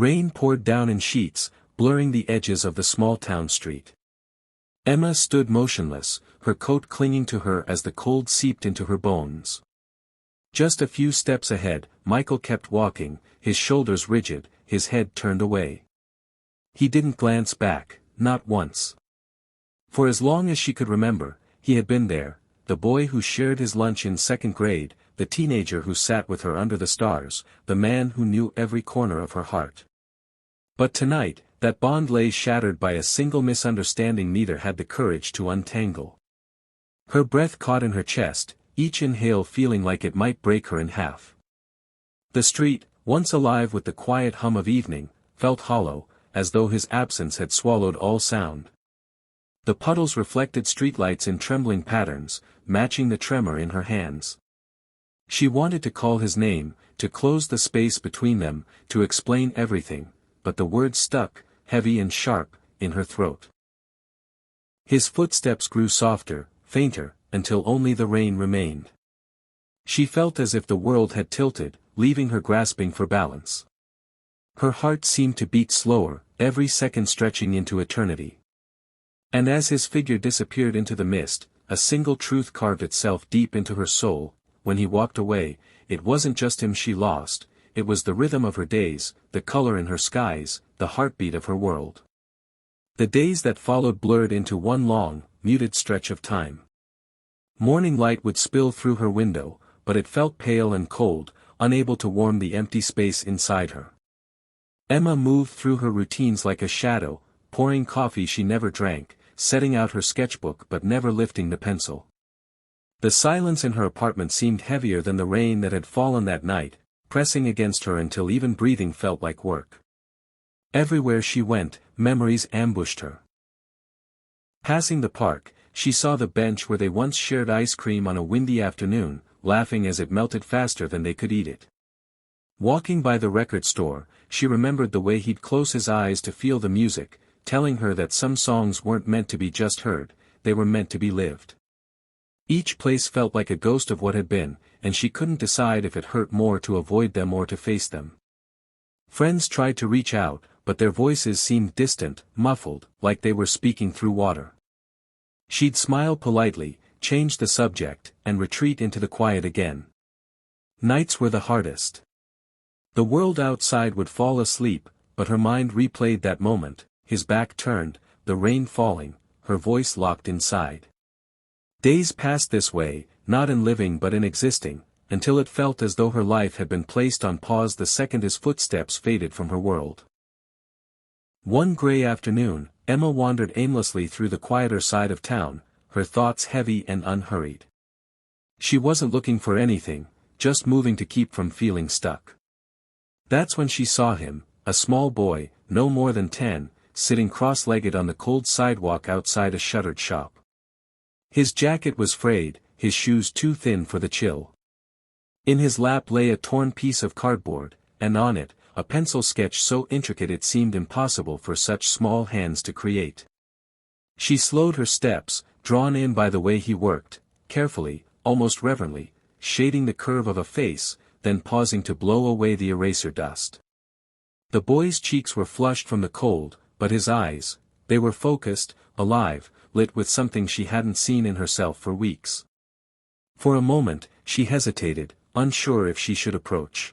Rain poured down in sheets, blurring the edges of the small town street. Emma stood motionless, her coat clinging to her as the cold seeped into her bones. Just a few steps ahead, Michael kept walking, his shoulders rigid, his head turned away. He didn't glance back, not once. For as long as she could remember, he had been there, the boy who shared his lunch in second grade, the teenager who sat with her under the stars, the man who knew every corner of her heart. But tonight, that bond lay shattered by a single misunderstanding neither had the courage to untangle. Her breath caught in her chest, each inhale feeling like it might break her in half. The street, once alive with the quiet hum of evening, felt hollow, as though his absence had swallowed all sound. The puddles reflected streetlights in trembling patterns, matching the tremor in her hands. She wanted to call his name, to close the space between them, to explain everything, but the words stuck, heavy and sharp, in her throat. His footsteps grew softer, fainter, until only the rain remained. She felt as if the world had tilted, leaving her grasping for balance. Her heart seemed to beat slower, every second stretching into eternity. And as his figure disappeared into the mist, a single truth carved itself deep into her soul. When he walked away, it wasn't just him she lost, it was the rhythm of her days, the color in her skies, the heartbeat of her world. The days that followed blurred into one long, muted stretch of time. Morning light would spill through her window, but it felt pale and cold, unable to warm the empty space inside her. Emma moved through her routines like a shadow, pouring coffee she never drank, setting out her sketchbook but never lifting the pencil. The silence in her apartment seemed heavier than the rain that had fallen that night, pressing against her until even breathing felt like work. Everywhere she went, memories ambushed her. Passing the park, she saw the bench where they once shared ice cream on a windy afternoon, laughing as it melted faster than they could eat it. Walking by the record store, she remembered the way he'd close his eyes to feel the music, telling her that some songs weren't meant to be just heard, they were meant to be lived. Each place felt like a ghost of what had been, and she couldn't decide if it hurt more to avoid them or to face them. Friends tried to reach out, but their voices seemed distant, muffled, like they were speaking through water. She'd smile politely, change the subject, and retreat into the quiet again. Nights were the hardest. The world outside would fall asleep, but her mind replayed that moment, his back turned, the rain falling, her voice locked inside. Days passed this way, not in living but in existing, until it felt as though her life had been placed on pause the second his footsteps faded from her world. One gray afternoon, Emma wandered aimlessly through the quieter side of town, her thoughts heavy and unhurried. She wasn't looking for anything, just moving to keep from feeling stuck. That's when she saw him, a small boy, no more than 10, sitting cross-legged on the cold sidewalk outside a shuttered shop. His jacket was frayed, his shoes too thin for the chill. In his lap lay a torn piece of cardboard, and on it, a pencil sketch so intricate it seemed impossible for such small hands to create. She slowed her steps, drawn in by the way he worked, carefully, almost reverently, shading the curve of a face, then pausing to blow away the eraser dust. The boy's cheeks were flushed from the cold, but his eyes, they were focused, alive, lit with something she hadn't seen in herself for weeks. For a moment, she hesitated, unsure if she should approach.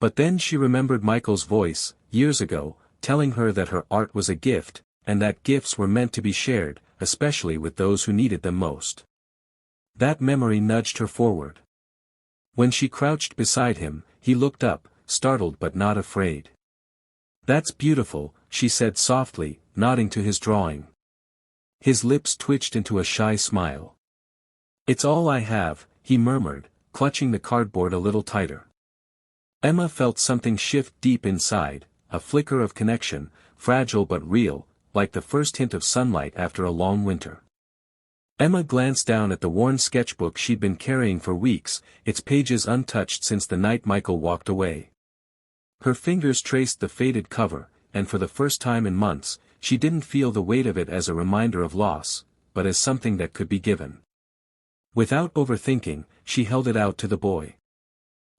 But then she remembered Michael's voice, years ago, telling her that her art was a gift, and that gifts were meant to be shared, especially with those who needed them most. That memory nudged her forward. When she crouched beside him, he looked up, startled but not afraid. "That's beautiful," she said softly, nodding to his drawing. His lips twitched into a shy smile. "It's all I have," he murmured, clutching the cardboard a little tighter. Emma felt something shift deep inside, a flicker of connection, fragile but real, like the first hint of sunlight after a long winter. Emma glanced down at the worn sketchbook she'd been carrying for weeks, its pages untouched since the night Michael walked away. Her fingers traced the faded cover, and for the first time in months, she didn't feel the weight of it as a reminder of loss, but as something that could be given. Without overthinking, she held it out to the boy.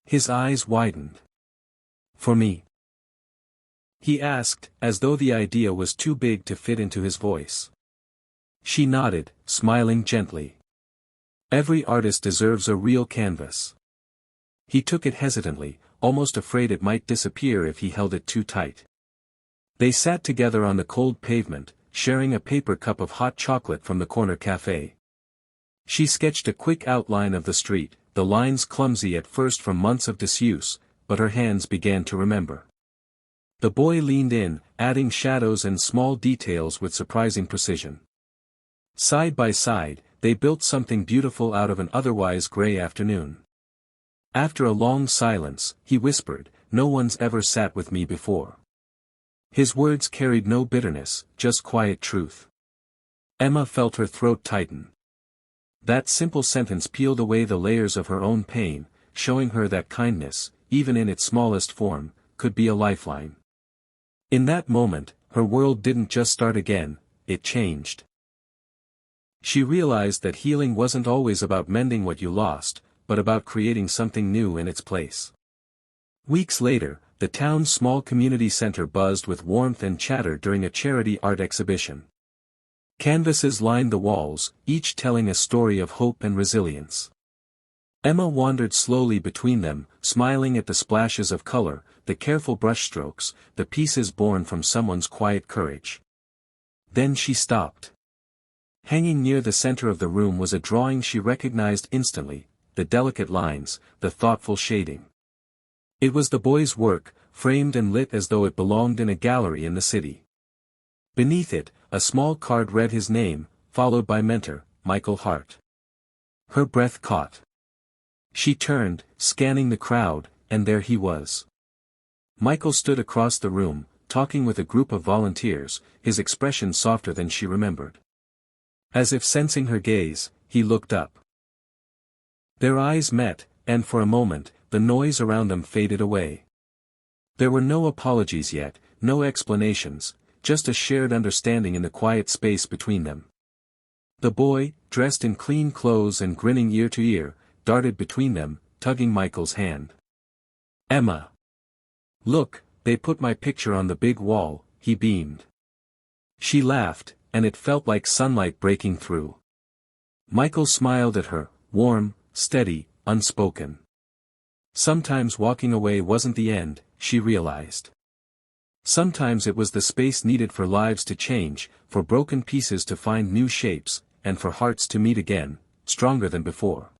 His eyes widened. "For me?" he asked, as though the idea was too big to fit into his voice. She nodded, smiling gently. Every artist deserves a real canvas. He took it hesitantly, almost afraid it might disappear if he held it too tight. They sat together on the cold pavement, sharing a paper cup of hot chocolate from the corner cafe. She sketched a quick outline of the street, the lines clumsy at first from months of disuse, but her hands began to remember. The boy leaned in, adding shadows and small details with surprising precision. Side by side, they built something beautiful out of an otherwise gray afternoon. After a long silence, he whispered, "No one's ever sat with me before." His words carried no bitterness, just quiet truth. Emma felt her throat tighten. That simple sentence peeled away the layers of her own pain, showing her that kindness, even in its smallest form, could be a lifeline. In that moment, her world didn't just start again, it changed. She realized that healing wasn't always about mending what you lost, but about creating something new in its place. Weeks later, the town's small community center buzzed with warmth and chatter during a charity art exhibition. Canvases lined the walls, each telling a story of hope and resilience. Emma wandered slowly between them, smiling at the splashes of color, the careful brushstrokes, the pieces born from someone's quiet courage. Then she stopped. Hanging near the center of the room was a drawing she recognized instantly, the delicate lines, the thoughtful shading. It was the boy's work, framed and lit as though it belonged in a gallery in the city. Beneath it, a small card read his name, followed by mentor, Michael Hart. Her breath caught. She turned, scanning the crowd, and there he was. Michael stood across the room, talking with a group of volunteers, his expression softer than she remembered. As if sensing her gaze, he looked up. Their eyes met, and for a moment, the noise around them faded away. There were no apologies yet, no explanations, just a shared understanding in the quiet space between them. The boy, dressed in clean clothes and grinning ear to ear, darted between them, tugging Michael's hand. "Emma! Look, they put my picture on the big wall," he beamed. She laughed, and it felt like sunlight breaking through. Michael smiled at her, warm, steady, unspoken. Sometimes walking away wasn't the end, she realized. Sometimes it was the space needed for lives to change, for broken pieces to find new shapes, and for hearts to meet again, stronger than before.